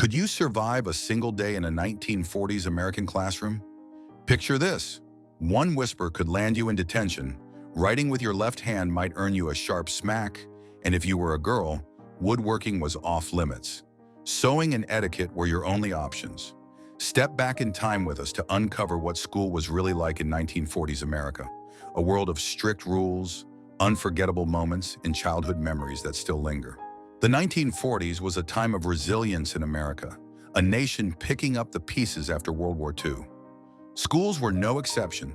Could you survive a single day in a 1940s American classroom? Picture this. One whisper could land you in detention. Writing with your left hand might earn you a sharp smack, and if you were a girl, woodworking was off limits. Sewing and etiquette were your only options. Step back in time with us to uncover what school was really like in 1940s America. A world of strict rules, unforgettable moments, and childhood memories that still linger. The 1940s was a time of resilience in America, a nation picking up the pieces after World War II. Schools were no exception.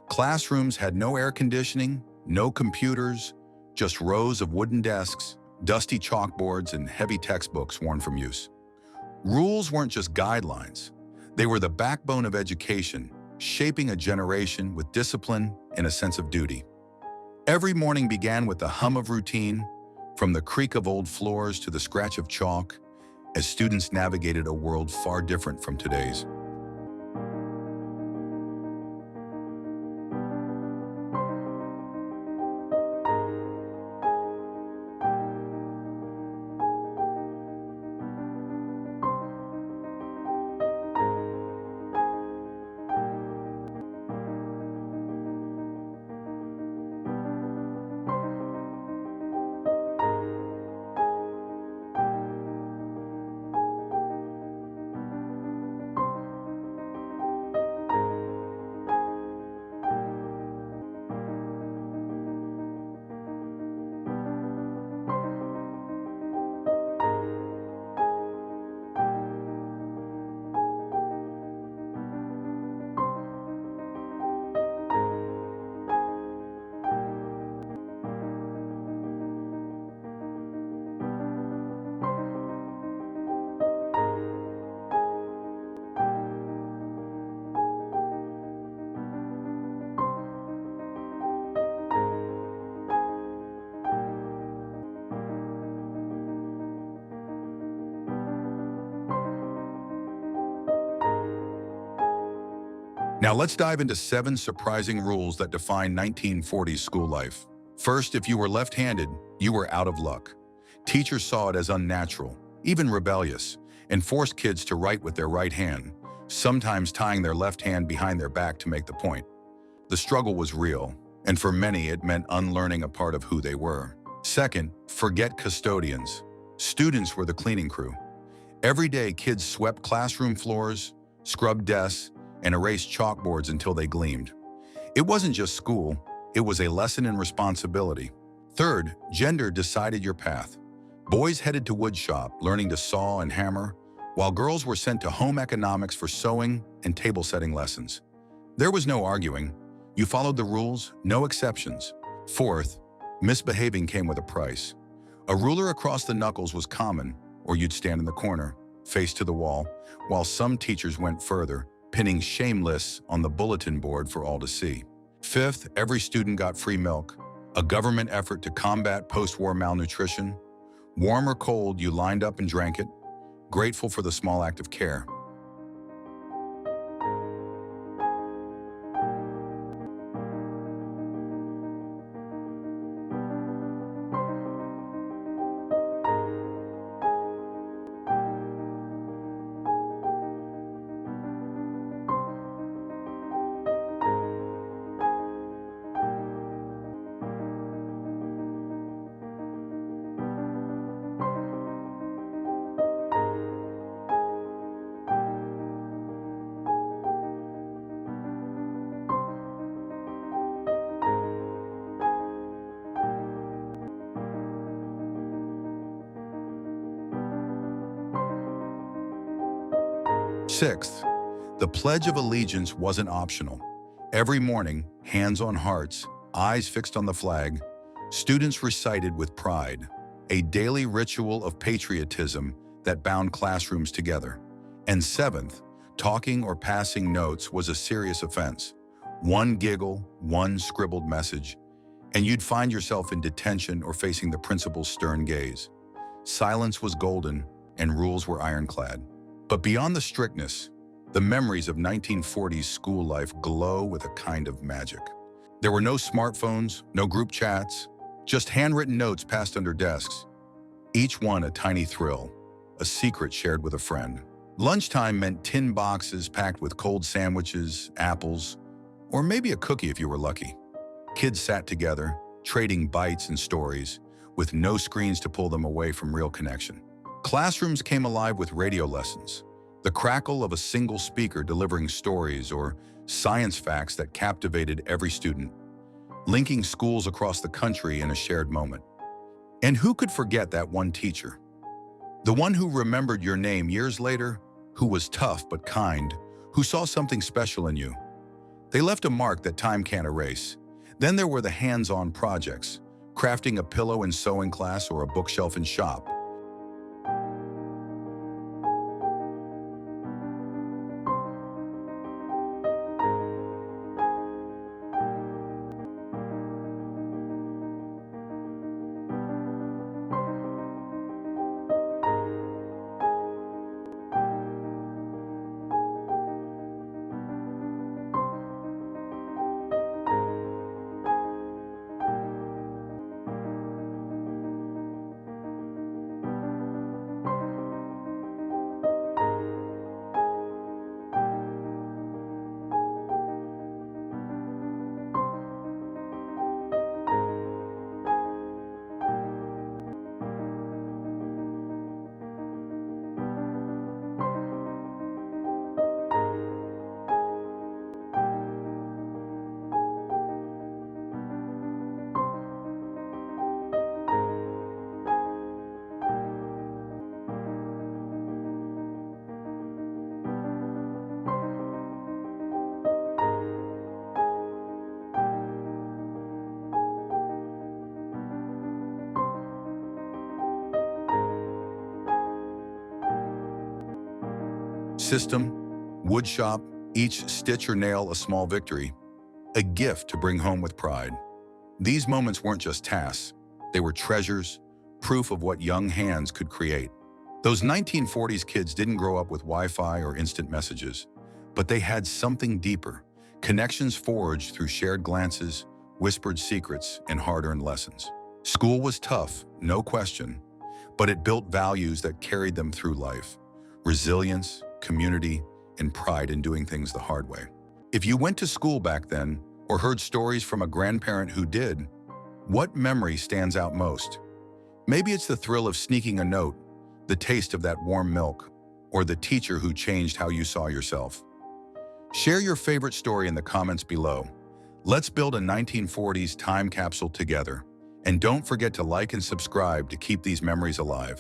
Classrooms had no air conditioning, no computers, just rows of wooden desks, dusty chalkboards, and heavy textbooks worn from use. Rules weren't just guidelines. They were the backbone of education, shaping a generation with discipline and a sense of duty. Every morning began with the hum of routine, from the creak of old floors to the scratch of chalk, as students navigated a world far different from today's. Now let's dive into 7 surprising rules that define 1940s school life. First, if you were left-handed, you were out of luck. Teachers saw it as unnatural, even rebellious, and forced kids to write with their right hand, sometimes tying their left hand behind their back to make the point. The struggle was real, and for many it meant unlearning a part of who they were. Second, forget custodians. Students were the cleaning crew. Every day, kids swept classroom floors, scrubbed desks, and erased chalkboards until they gleamed. It wasn't just school, it was a lesson in responsibility. Third, gender decided your path. Boys headed to woodshop, learning to saw and hammer, while girls were sent to home economics for sewing and table setting lessons. There was no arguing. You followed the rules, no exceptions. Fourth, misbehaving came with a price. A ruler across the knuckles was common, or you'd stand in the corner, face to the wall, while some teachers went further, pinning shame lists on the bulletin board for all to see. Fifth, every student got free milk, a government effort to combat post-war malnutrition. Warm or cold, you lined up and drank it, grateful for the small act of care. Sixth, the Pledge of Allegiance wasn't optional. Every morning, hands on hearts, eyes fixed on the flag, students recited with pride, a daily ritual of patriotism that bound classrooms together. And seventh, talking or passing notes was a serious offense. One giggle, one scribbled message, and you'd find yourself in detention or facing the principal's stern gaze. Silence was golden, and rules were ironclad. But beyond the strictness, the memories of 1940s school life glow with a kind of magic. There were no smartphones, no group chats, just handwritten notes passed under desks, each one a tiny thrill. a secret shared with a friend. Lunchtime meant tin boxes packed with cold sandwiches, apples, or maybe a cookie if you were lucky. Kids sat together, trading bites and stories, with no screens to pull them away from real connection. Classrooms came alive with radio lessons, the crackle of a single speaker delivering stories or science facts that captivated every student, linking schools across the country in a shared moment. And who could forget that one teacher? The one who remembered your name years later, who was tough but kind, who saw something special in you. They left a mark that time can't erase. Then there were the hands-on projects, crafting a pillow in sewing class or a bookshelf in shop. System, woodshop, each stitch or nail a small victory, a gift to bring home with pride. These moments weren't just tasks, they were treasures, proof of what young hands could create. Those 1940s kids didn't grow up with Wi-Fi or instant messages, but they had something deeper, connections forged through shared glances, whispered secrets, and hard-earned lessons. School was tough, no question, but it built values that carried them through life. Resilience, community, and pride in doing things the hard way. If you went to school back then, or heard stories from a grandparent who did, what memory stands out most? Maybe it's the thrill of sneaking a note, the taste of that warm milk, or the teacher who changed how you saw yourself. Share your favorite story in the comments below. Let's build a 1940s time capsule together. And don't forget to like and subscribe to keep these memories alive.